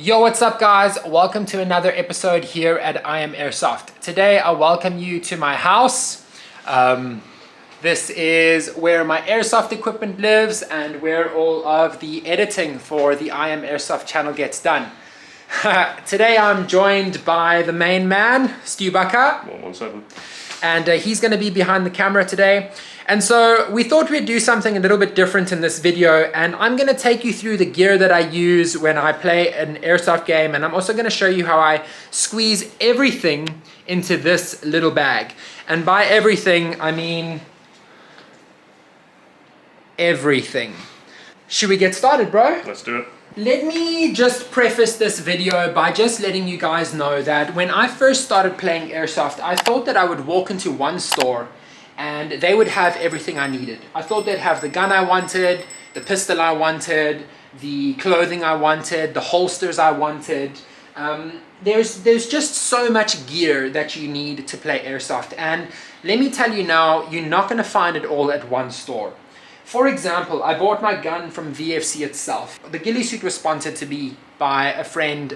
Yo, what's up guys? Welcome to another episode here at I Am Airsoft. Today I welcome you to my house. This is where my airsoft equipment lives and where all of the editing for the I Am Airsoft channel gets done. Today I'm joined by the main man, Stu Bucker. 117. And he's going to be behind the camera today. And so we thought we'd do something a little bit different in this video, and I'm going to take you through the gear that I use when I play an airsoft game, and I'm also going to show you how I squeeze everything into this little bag. And by everything, I mean everything. Should we get started, bro? Let's do it. Let me just preface this video by just letting you guys know that when I first started playing airsoft, I thought that I would walk into one store and they would have everything I needed. I thought they'd have the gun I wanted, the pistol I wanted, the clothing I wanted, the holsters I wanted. There's just so much gear that you need to play airsoft, and let me tell you now, you're not going to find it all at one store. For example, I bought my gun from VFC itself. The ghillie suit was sponsored to me by a friend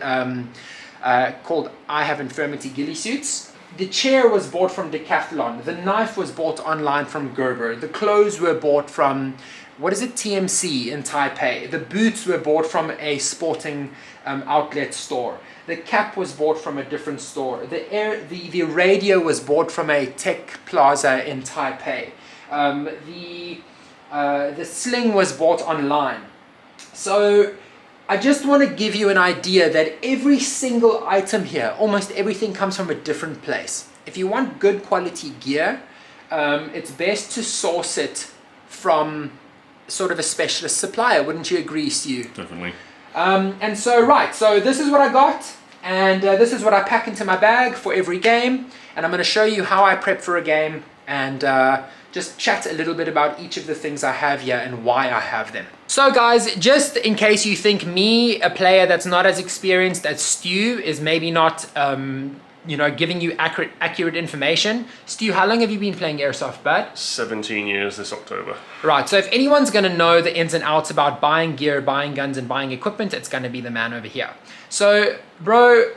called I.H.I Infirmity Ghillie Suits. The chair was bought from Decathlon. The knife was bought online from Gerber. The clothes were bought from, TMC in Taipei. The boots were bought from a sporting outlet store. The cap was bought from a different store. The radio was bought from a tech plaza in Taipei. The sling was bought online. So I just want to give you an idea that every single item here, almost everything comes from a different place. If you want good quality gear, it's best to source it from sort of a specialist supplier. Wouldn't you agree, Stu? Definitely. So this is what I got, and this is what I pack into my bag for every game, and I'm going to show you how I prep for a game and just chat a little bit about each of the things I have here and why I have them. So guys, just in case you think me, a player that's not as experienced as Stu, is maybe not giving you accurate information. Stu, how long have you been playing airsoft, bud? 17 years this October. Right, so if anyone's going to know the ins and outs about buying gear, buying guns and buying equipment, it's going to be the man over here. So bro,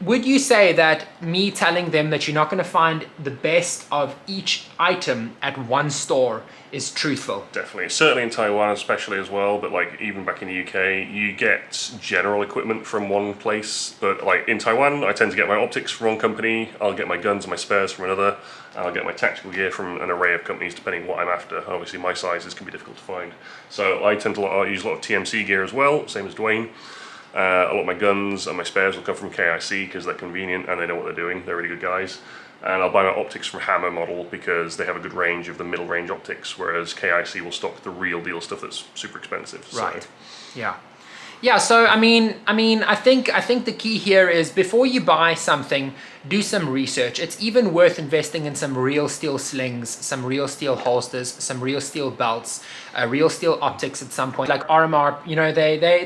would you say that me telling them that you're not going to find the best of each item at one store is truthful? Definitely. Certainly in Taiwan especially as well, but like even back in the UK, you get general equipment from one place. But like in Taiwan, I tend to get my optics from one company, I'll get my guns and my spares from another, and I'll get my tactical gear from an array of companies depending what I'm after. Obviously my sizes can be difficult to find. So I tend to use a lot of TMC gear as well, same as Dwayne. A lot of my guns and my spares will come from KIC because they're convenient and they know what they're doing. They're really good guys. And I'll buy my optics from Hammer Model because they have a good range of the middle range optics, whereas KIC will stock the real deal stuff that's super expensive. Right. So. Yeah. Yeah, so I mean, I think the key here is before you buy something, do some research. It's even worth investing in some real steel slings, some real steel holsters, some real steel belts, real steel optics at some point. Like RMR,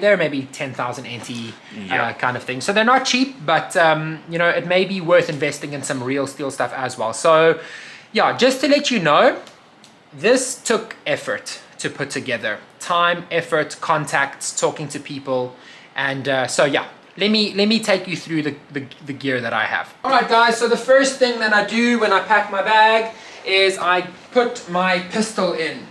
they're maybe 10,000 NT kind of thing. So they're not cheap, but it may be worth investing in some real steel stuff as well. So yeah, just to let you know, this took effort to put together. Time, effort, contacts, talking to people, and so yeah, let me take you through the gear that I have. All right guys, so the first thing that I do when I pack my bag is I put my pistol in.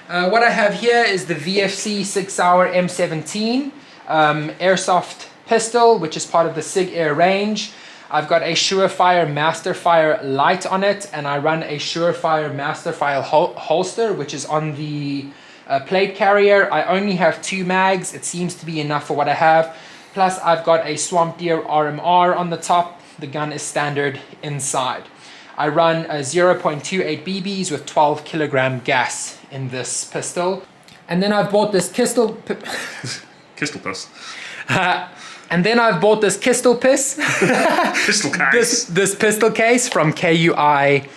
What I have here is the VFC Sig Sauer M17 airsoft pistol, which is part of the Sig Air range. I've got a Surefire Masterfire light on it, and I run a Surefire Masterfire holster, which is on the plate carrier. I only have 2 mags. It seems to be enough for what I have. Plus, I've got a Swamp Deer RMR on the top. The gun is standard inside. I run a 0.28 BBs with 12 kilogram gas in this pistol. And then I've bought this Pistol Piss. And then I've bought this Pistol Piss. Pistol case. This pistol case from KUI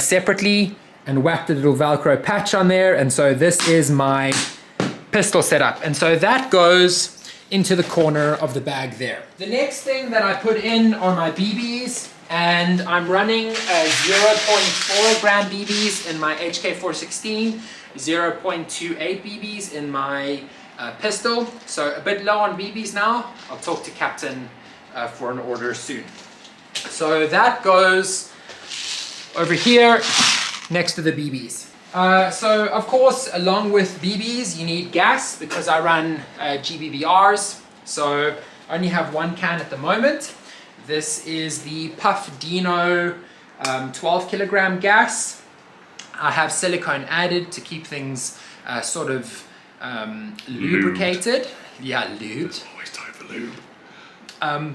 separately, and whacked a little Velcro patch on there. And so this is my pistol setup. And so that goes into the corner of the bag there. The next thing that I put in are my BBs, and I'm running 0.4 gram BBs in my HK416, 0.28 BBs in my pistol. So a bit low on BBs now. I'll talk to Captain for an order soon. So that goes over here next to the BBs. So of course, along with BBs, you need gas because I run GBBRs. So I only have one can at the moment. This is the Puff Dino 12 kilogram gas. I have silicone added to keep things sort of lubricated. Yeah, lubed. Always time for lube.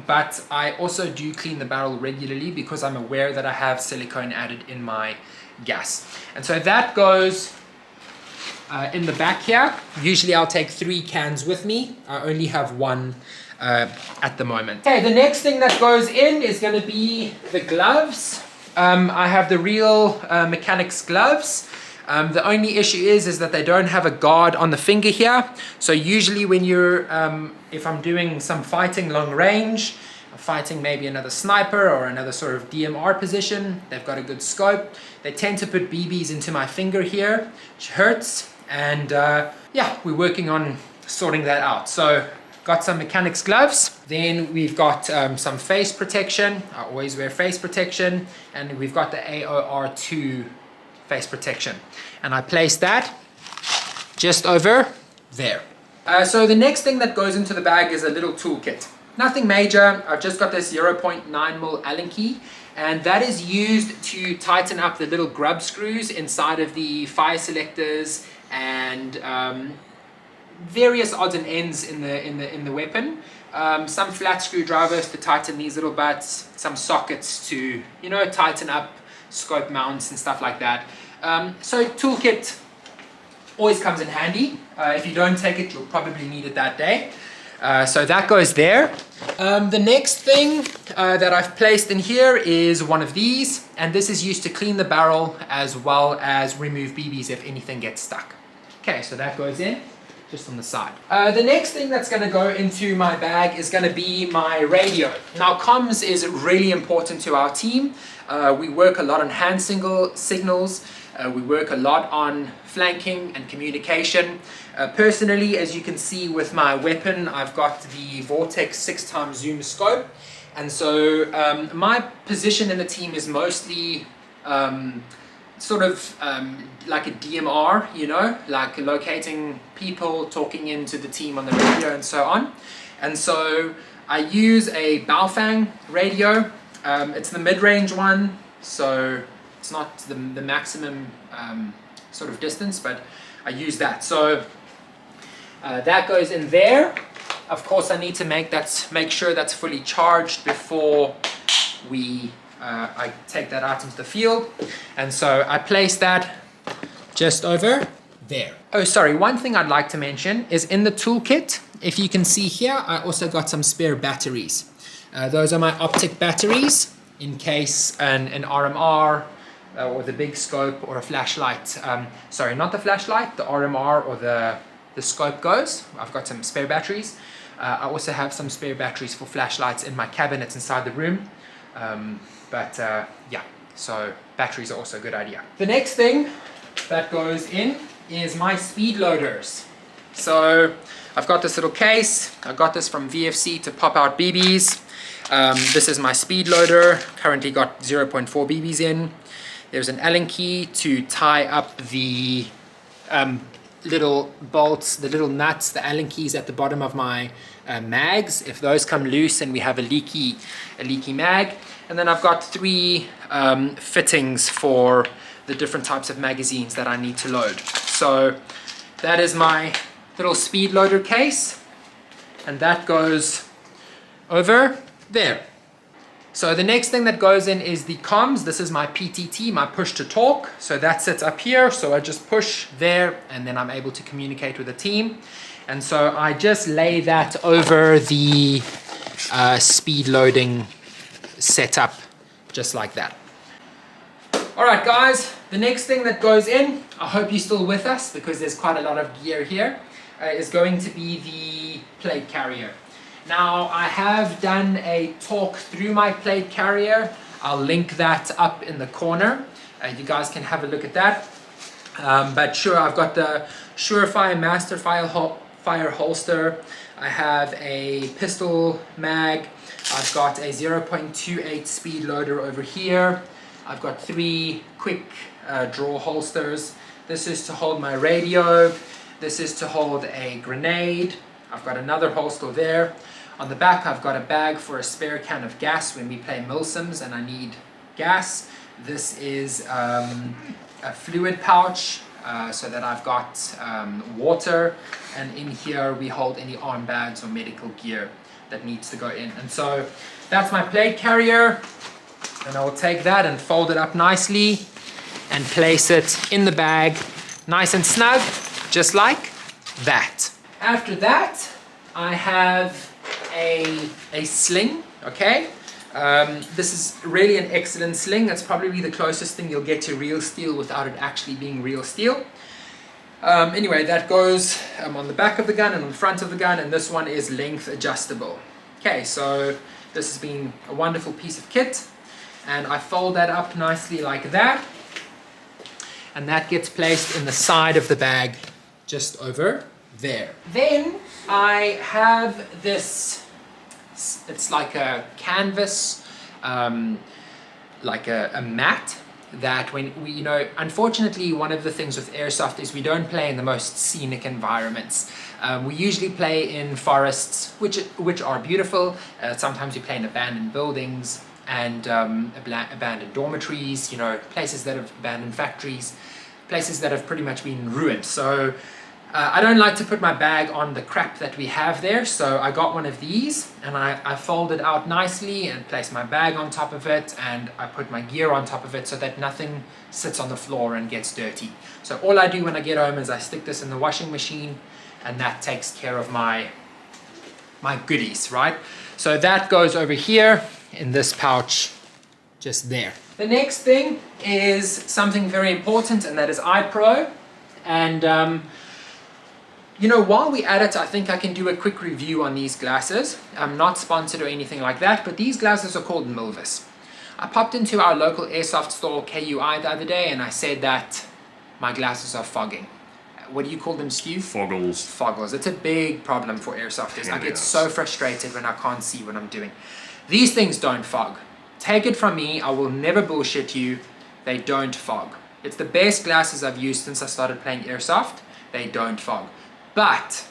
But I also do clean the barrel regularly because I'm aware that I have silicone added in my gas. And so that goes in the back here. Usually I'll take 3 cans with me. I only have one at the moment. Okay, the next thing that goes in is going to be the gloves. I have the real mechanics gloves. The only issue is that they don't have a guard on the finger here. So usually when you're, if I'm doing some fighting long range, fighting maybe another sniper or another sort of DMR position, they've got a good scope. They tend to put BBs into my finger here, which hurts. And yeah, we're working on sorting that out. So got some mechanics gloves. Then we've got some face protection. I always wear face protection. And we've got the AOR2 face protection. And I place that just over there. So the next thing that goes into the bag is a little toolkit. Nothing major. I've just got this 0.9mm Allen key, and that is used to tighten up the little grub screws inside of the fire selectors and various odds and ends in the weapon. Some flat screwdrivers to tighten these little butts, some sockets to, you know, tighten up scope mounts and stuff like that. So toolkit always comes in handy. If you don't take it, you'll probably need it that day. So that goes there. The next thing that I've placed in here is one of these, and this is used to clean the barrel as well as remove BBs if anything gets stuck. Okay, so that goes in just on the side. The next thing that's going to go into my bag is going to be my radio. Now comms is really important to our team. We work a lot on hand signals. We work a lot on flanking and communication. Personally, as you can see with my weapon, I've got the Vortex 6x zoom scope. And so my position in the team is mostly sort of like a DMR, you know, like locating people, talking into the team on the radio and so on. And so I use a Baofeng radio. It's the mid-range one, so it's not the maximum sort of distance, but I use that. So that goes in there. Of course, I need to make sure that's fully charged before I take that out into the field. And so I place that just over there. Oh, sorry, one thing I'd like to mention is in the toolkit, if you can see here, I also got some spare batteries. Those are my optic batteries in case an RMR or the big scope or a flashlight, sorry, not the flashlight, the RMR or the scope goes. I've got some spare batteries. I also have some spare batteries for flashlights in my cabinets inside the room. Yeah, so batteries are also a good idea. The next thing that goes in is my speed loaders. So I've got this little case. I got this from VFC to pop out BBs. This is my speed loader. Currently got 0.4 BBs in. There's an Allen key to tie up the little bolts, the little nuts, the Allen keys at the bottom of my mags. If those come loose and we have a leaky mag. And then I've got 3 fittings for the different types of magazines that I need to load. So that is my little speed loader case, and that goes over there. So the next thing that goes in is the comms. This is my PTT, my push to talk. So that sits up here. So I just push there and then I'm able to communicate with the team. And so I just lay that over the speed loading setup, just like that. All right, guys, the next thing that goes in, I hope you're still with us because there's quite a lot of gear here, is going to be the plate carrier. Now, I have done a talk through my plate carrier. I'll link that up in the corner. You guys can have a look at that. But sure, I've got the Surefire Master fire holster. I have a pistol mag. I've got a 0.28 speed loader over here. I've got 3 quick draw holsters. This is to hold my radio. This is to hold a grenade. I've got another holster there. On the back I've got a bag for a spare can of gas when we play milsims and I need gas. This is a fluid pouch so that I've got water, and in here we hold any arm bags or medical gear that needs to go in. And so that's my plate carrier, and I will take that and fold it up nicely and place it in the bag nice and snug, just like that. After that I have a sling, okay? This is really an excellent sling. It's probably the closest thing you'll get to real steel without it actually being real steel. Anyway, that goes on the back of the gun and on the front of the gun, and this one is length adjustable. Okay, so this has been a wonderful piece of kit, and I fold that up nicely like that, and that gets placed in the side of the bag just over there. Then I have this, it's like a canvas, like a mat that when we, you know, unfortunately one of the things with airsoft is we don't play in the most scenic environments. We usually play in forests, which are beautiful. Sometimes we play in abandoned buildings and abandoned dormitories, you know, places that have abandoned factories, places that have pretty much been ruined. So I don't like to put my bag on the crap that we have there, so I got one of these and I fold it out nicely and place my bag on top of it, and I put my gear on top of it so that nothing sits on the floor and gets dirty. So all I do when I get home is I stick this in the washing machine, and that takes care of my goodies, right? So that goes over here in this pouch just there. The next thing is something very important, and that is iPro. And you know, while we're at it, I think I can do a quick review on these glasses. I'm not sponsored or anything like that, but these glasses are called Milvis. I popped into our local airsoft store, KUI, the other day, and I said that my glasses are fogging. What do you call them, Stu? Foggles. Foggles. It's a big problem for airsofters. I get so frustrated when I can't see what I'm doing. These things don't fog. Take it from me, I will never bullshit you. They don't fog. It's the best glasses I've used since I started playing airsoft. They don't fog. But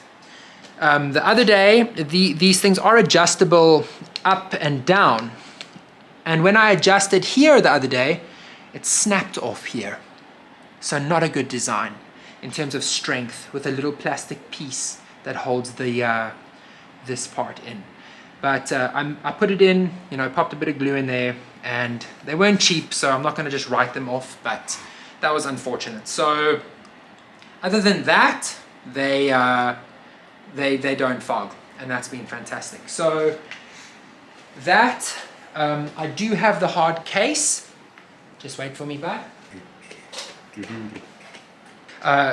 the other day, these things are adjustable up and down. And when I adjusted here the other day, it snapped off here. So not a good design in terms of strength, with a little plastic piece that holds the this part in. But I put it in, you know, popped a bit of glue in there, and they weren't cheap, so I'm not going to just write them off, but that was unfortunate. So other than that, they don't fog, and that's been fantastic. So that I do have the hard case. Just wait for me, bud.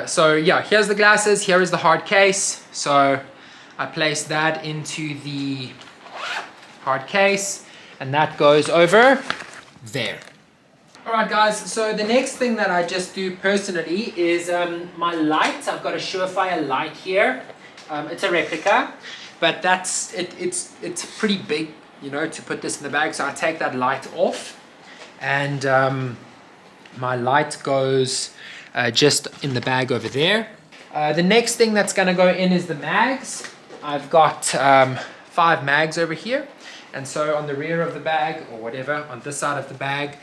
So yeah, here's the glasses, here is the hard case. So I place that into the hard case, and that goes over there. Alright guys, so the next thing that I just do personally is my light. I've got a Surefire light here. It's a replica, but it's pretty big, you know, to put this in the bag. So I take that light off, and my light goes just in the bag over there. The next thing that's going to go in is the mags. I've got 5 mags over here, and so on the rear of the bag, or whatever, on this side of the bag,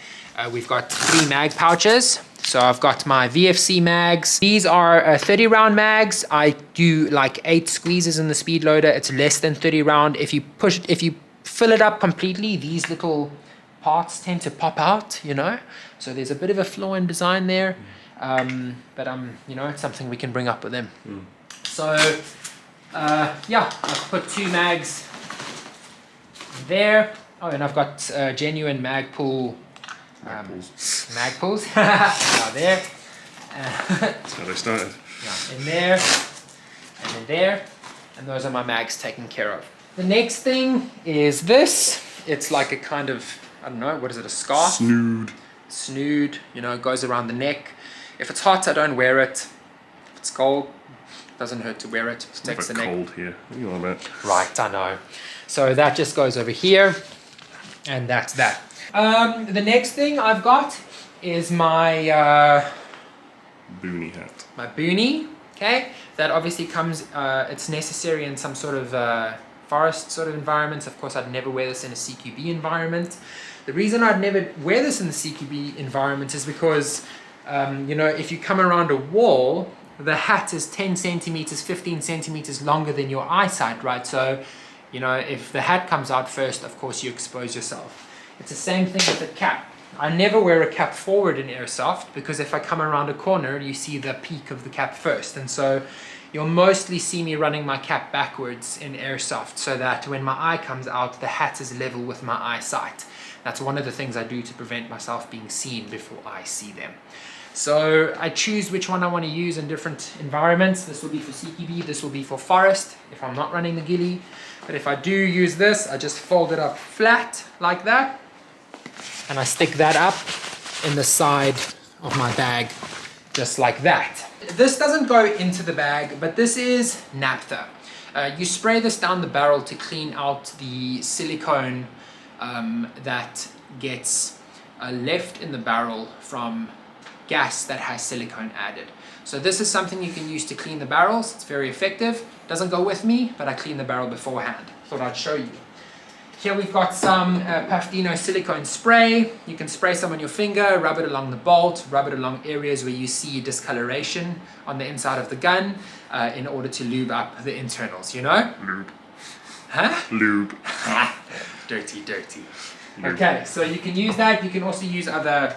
we've got 3 mag pouches. So I've got my VFC mags. These are 30 round mags. I do like 8 squeezes in the speed loader. It's less than 30 round. If you fill it up completely, these little parts tend to pop out, you know. So there's a bit of a flaw in design there. But you know, it's something we can bring up with them. So yeah, I've put 2 mags there. Oh, and I've got genuine Magpul Magpuls there. That's how they started. Yeah, in there, and in there, and those are my mags taken care of. The next thing is this. It's like a kind of, I don't know, what is it, a scarf? Snood, you know, it goes around the neck. If it's hot, I don't wear it. If it's cold, Doesn't hurt to wear it. Protects the It's neck. cold here. What are you on about? Right, I know. So that just goes over here, and that's that. The next thing I've got is my Boonie hat. my Boonie. Okay, that obviously comes. It's necessary in some sort of forest sort of environment. Of course, I'd never wear this in a CQB environment. The reason I'd never wear this in the CQB environment is because, you know, if you come around a wall, the hat is 10 centimeters, 15 centimeters longer than your eyesight, right? So, you know, if the hat comes out first, of course, you expose yourself. It's the same thing with the cap. I never wear a cap forward in airsoft because if I come around a corner, you see the peak of the cap first. And so you'll mostly see me running my cap backwards in airsoft so that when my eye comes out, the hat is level with my eyesight. That's one of the things I do to prevent myself being seen before I see them. So I choose which one I want to use in different environments. This will be for CQB, this will be for forest if I'm not running the Ghillie. But if I do use this, I just fold it up flat like that. And I stick that up in the side of my bag, just like that. This doesn't go into the bag, but this is naphtha. You spray this down the barrel to clean out the silicone that gets left in the barrel from gas that has silicone added. So this is something you can use to clean the barrels. It's very effective. Doesn't go with me, but I clean the barrel beforehand. Thought I'd show you. Here we've got some Pafdino silicone spray. You can spray some on your finger, rub it along the bolt, rub it along areas where you see discoloration on the inside of the gun in order to lube up the internals, you know? Lube. Huh? Lube. Dirty, dirty. Lube. Okay, so you can use that. You can also use other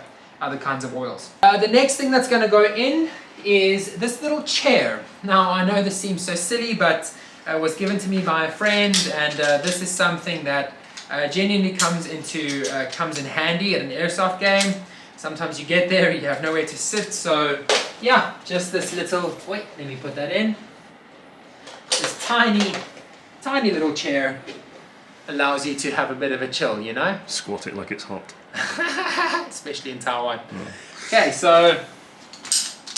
kinds of oils. The next thing that's going to go in is this little chair. Now, I know this seems so silly, but was given to me by a friend, and this is something that genuinely comes in handy at an airsoft game. Sometimes you get there, you have nowhere to sit, so yeah, just this little, wait, let me put that in. This tiny little chair allows you to have a bit of a chill, you know? Squat it like it's hot. Especially in Taiwan. Okay, so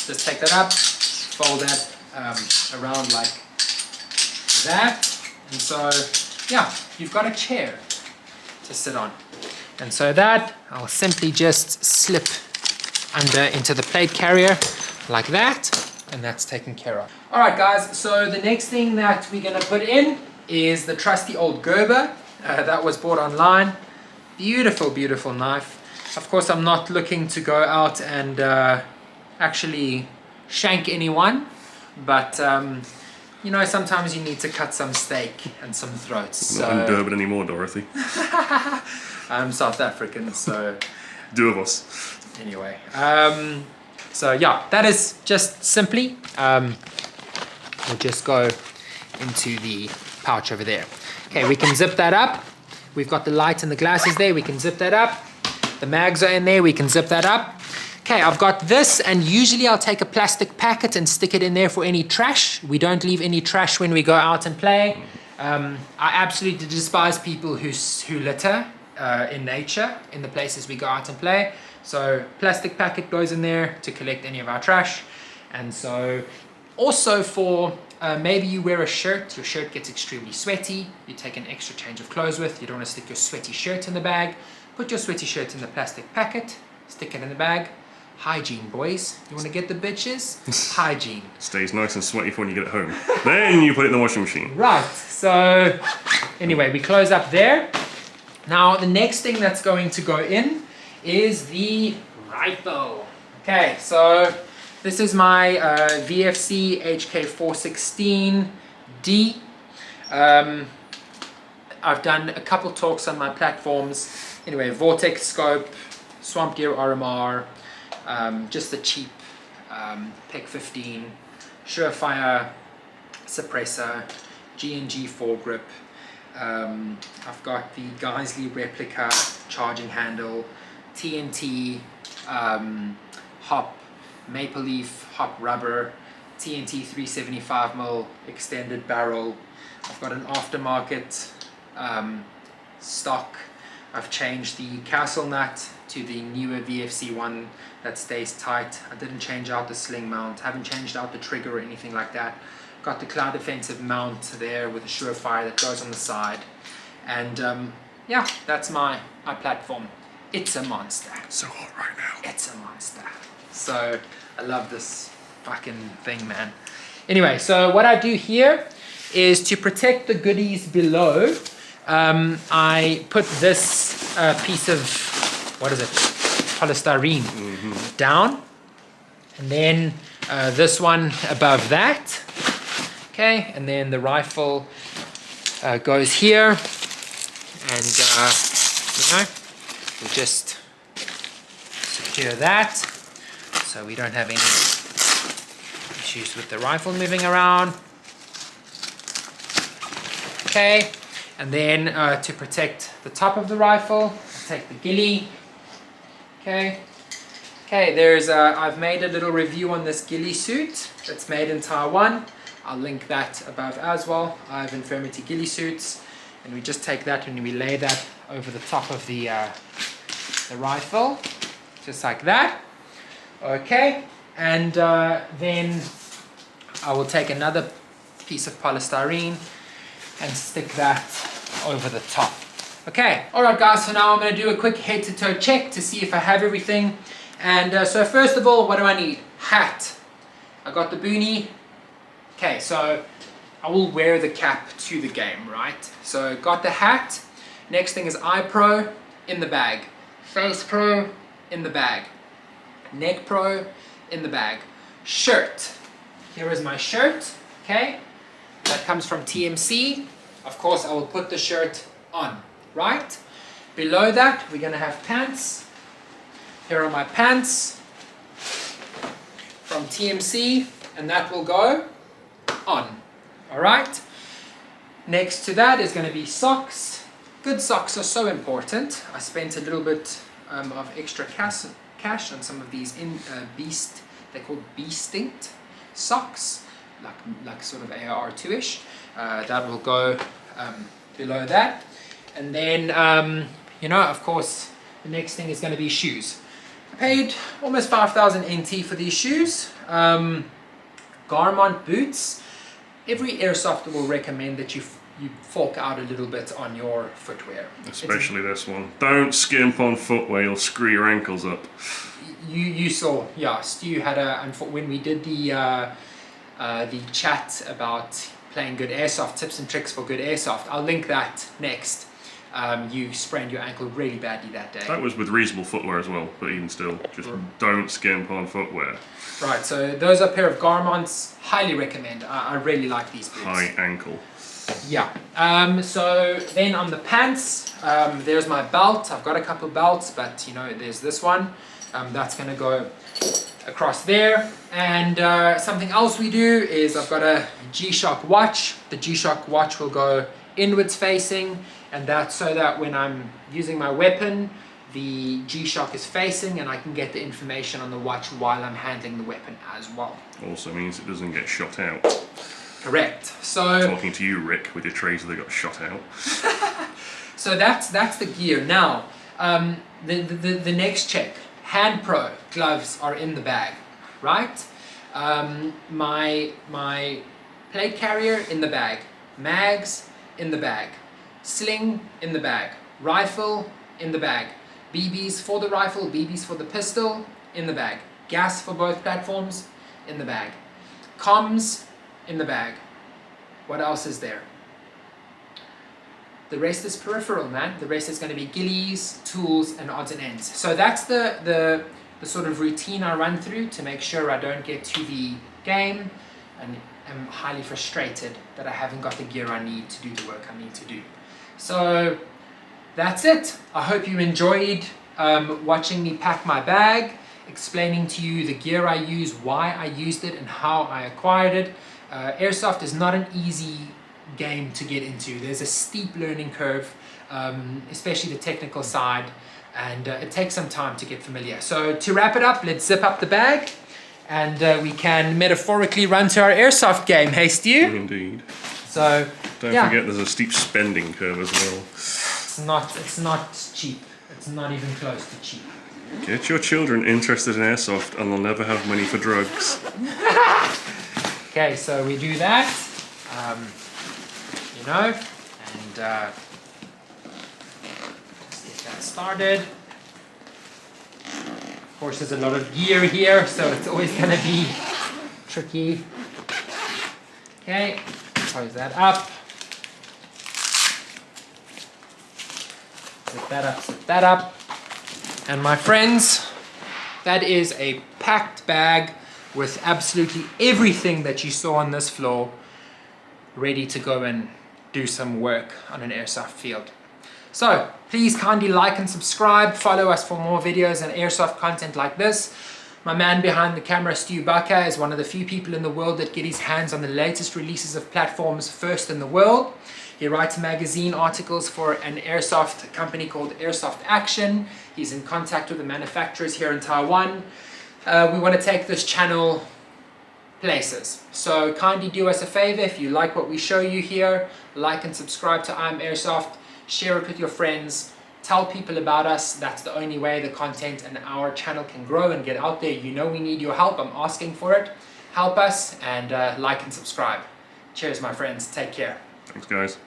just take that up, fold that around like that, and so yeah, you've got a chair to sit on. And so that I'll simply just slip under into the plate carrier like that, and that's taken care of. All right, guys, so the next thing that we're gonna put in is the trusty old Gerber that was bought online. Beautiful, beautiful knife. Of course, I'm not looking to go out and actually shank anyone, but you know, sometimes you need to cut some steak and some throats. Not in Durban anymore, Dorothy. I'm South African, so Two of us. anyway. So yeah, that is just simply, we'll just go into the pouch over there. Okay, we can zip that up. We've got the light and the glasses there, we can zip that up. The mags are in there, we can zip that up. Okay, I've got this, and usually I'll take a plastic packet and stick it in there for any trash. We don't leave any trash when we go out and play. I absolutely despise people who litter in nature, in the places we go out and play. So plastic packet goes in there to collect any of our trash. And so also for maybe you wear a shirt, your shirt gets extremely sweaty, you take an extra change of clothes with, you don't want to stick your sweaty shirt in the bag, put your sweaty shirt in the plastic packet, stick it in the bag. Hygiene, boys. You want to get the bitches? Hygiene. Stays nice and sweaty for when you get it home. Then you put it in the washing machine. Right, so anyway, we close up there. Now the next thing that's going to go in is the rifle. Okay, so this is my VFC HK416D. I've done a couple talks on my platforms. Anyway, Vortex scope, Swamp Gear RMR, just the cheap PEC 15, Surefire suppressor, G&G foregrip. I've got the Ghillie replica charging handle, TNT hop, maple leaf hop rubber, TNT 375mm extended barrel. I've got an aftermarket stock. I've changed the castle nut to the newer VFC one that stays tight. I didn't change out the sling mount, haven't changed out the trigger or anything like that. got the cloud defensive mount there with a surefire that goes on the side. And yeah, that's my platform. It's a monster. So hot right now. It's a monster. So I love this fucking thing, man. Anyway, so what I do here is to protect the goodies below. I put this piece of, what is it, polystyrene down, and then this one above that. Okay, and then the rifle goes here, and we'll just secure that so we don't have any issues with the rifle moving around. Okay, and then to protect the top of the rifle, take the ghillie. Okay, there's I've made a little review on this ghillie suit that's made in Taiwan. I'll link that above as well. I have Infirmity ghillie suits, and we just take that and we lay that over the top of the rifle, just like that. Okay, and then I will take another piece of polystyrene and stick that over the top. Okay, alright guys, so now I'm going to do a quick head to toe check to see if I have everything. And so first of all, what do I need? Hat. I got the Boonie. Okay, so I will wear the cap to the game, right? So got the hat. Next thing is eye pro in the bag. Face pro in the bag. Neck pro in the bag. Shirt. Here is my shirt, okay? That comes from TMC. Of course, I will put the shirt on, right? Below that, we're gonna have pants. Here are my pants from TMC, and that will go on, all right? Next to that is gonna be socks. Good socks are so important. I spent a little bit of extra cash on some of these they're called Beastinct socks, like sort of AR2-ish. That will go below that. And then, of course, the next thing is going to be shoes. I paid almost 5,000 NT for these shoes. Garmont boots. Every airsoft will recommend that you fork out a little bit on your footwear. Especially this one. Don't skimp on footwear, you'll screw your ankles up. You saw, yeah, Stu had when we did the chat about playing good airsoft, tips and tricks for good airsoft. I'll link that next. You sprained your ankle really badly that day. That was with reasonable footwear as well, but even still, just don't skimp on footwear. Right, so those are a pair of Garmonts. Highly recommend. I really like these boots. High ankle. Yeah. So then on the pants, there's my belt. I've got a couple belts, but there's this one. That's going to go across there. And something else we do is I've got a G-Shock watch. The G-Shock watch will go inwards facing, and that's so that when I'm using my weapon, the G-Shock is facing and I can get the information on the watch while I'm handling the weapon as well. Also means it doesn't get shot out. Correct. So talking to you, Rick, with your tracer that got shot out. So that's the gear. Now, the next check. Hand Pro gloves are in the bag, right? My plate carrier in the bag, mags in the bag, sling in the bag, rifle in the bag, BBs for the rifle, BBs for the pistol in the bag, gas for both platforms in the bag, comms in the bag. What else is there? The rest is peripheral, man. The rest is going to be ghillies, tools, and odds and ends. So that's the sort of routine I run through to make sure I don't get to the game and am highly frustrated that I haven't got the gear I need to do the work I need to do. So that's it. I hope you enjoyed watching me pack my bag, explaining to you the gear I use, why I used it, and how I acquired it. Airsoft is not an easy game to get into. There's a steep learning curve, especially the technical side, and it takes some time to get familiar. So to wrap it up, let's zip up the bag and we can metaphorically run to our airsoft game. Hey, Stu? Indeed. So don't forget there's a steep spending curve as well. It's not cheap. It's not even close to cheap. Get your children interested in airsoft and they'll never have money for drugs. Okay, so we do that, you know, and let's get that started. Of course, there's a lot of gear here, so it's always going to be tricky. Okay, close that up. Zip that up. And my friends, that is a packed bag with absolutely everything that you saw on this floor ready to go and do some work on an airsoft field. So please kindly like and subscribe, follow us for more videos and airsoft content like this. My man behind the camera, Stu Bakker, is one of the few people in the world that get his hands on the latest releases of platforms first in the world. He writes magazine articles for an airsoft company called AIRSOFT Action. He's in contact with the manufacturers here in Taiwan. We want to take this channel places. So kindly do us a favor, if you like what we show you here, like and subscribe to I'm Airsoft, share it with your friends, tell people about us. That's the only way the content and our channel can grow and get out there. You know we need your help. I'm asking for it. Help us and like and subscribe. Cheers, my friends. Take care. Thanks, guys.